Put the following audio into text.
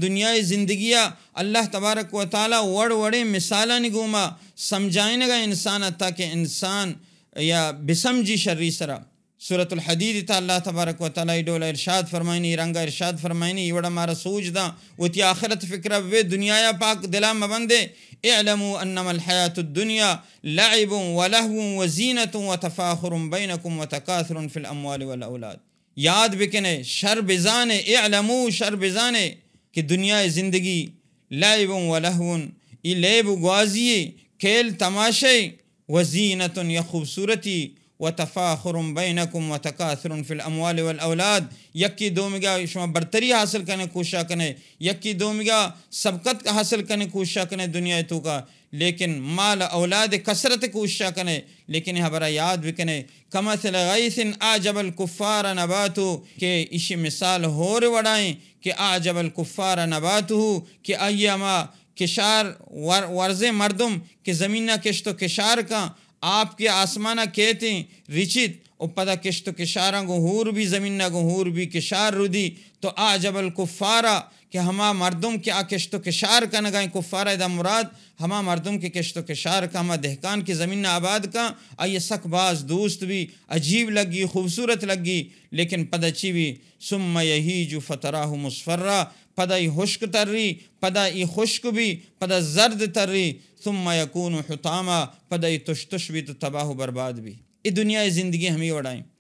دنیا زندگیہ اللہ تبارک و تعالیٰ وڑے مثالہ نگوما سمجھائنے گا انسان تاکہ انسان یا بسمجی شرری سرا سورة الحدید تا اللہ تبارک و تعالیٰ ڈولا ارشاد فرمائنی رنگا ارشاد فرمائنی یہ وڑا مارا سوچ دا وتی آخرت فکرہ وے دنیا پاک دلا مبندے اعلموا انما الحیات الدنیا لعب ولہو وزینت وتفاخر بینکم وتکاثر فی الاموال والاولاد. یاد بکنے شر بزانے اعلموا شر بزانے کہ دنیا زندگی لعب ولہو یہ لیب گوازی کھیل تماشے وزینت یا خوبصورتی وتفاخر بینکم وتکاثر فی الاموال والاولاد یکی دومگا شما برتری حاصل کرنے کوشش کرنے یکی دومگا سبقت کا حاصل کرنے کوشش کرنے دنیا تو کا لیکن مال اولاد کثرت کوشش کرنے لیکن ہمارا یاد بکنے کمثل غیث اعجب الکفار نباتو کہ اسی مثال ہور وڑائیں کہ اعجب الکفار نباتو کہ ایما کشار ورز مردم کہ زمینہ کشت و کشار کا آپ کے آسمانہ کہتے ہیں رچت اور پدا کشت و کشاراں گو ہور بھی زمینہ گو ہور بھی کشار رو دی تو اعجب الکفارہ کہ ہما مردم کے کشت و کشار کا نگائیں کفارہ دا مراد ہما مردم کے کشت و کشار کا ہما دہکان کے زمینہ آباد کا آئیے سک باز دوست بھی عجیب لگی خوبصورت لگی لیکن پدا چی بھی ثم یہیج فتراہ مصفرہ پدا ای خشک تر ری پدا ای خشک بھی پدا زرد تر ری ثم یکون حطاما پدا ای تش تش بھی تو تباہ و برباد بھی. یہ دنیا زندگی ہمیں وڑائیں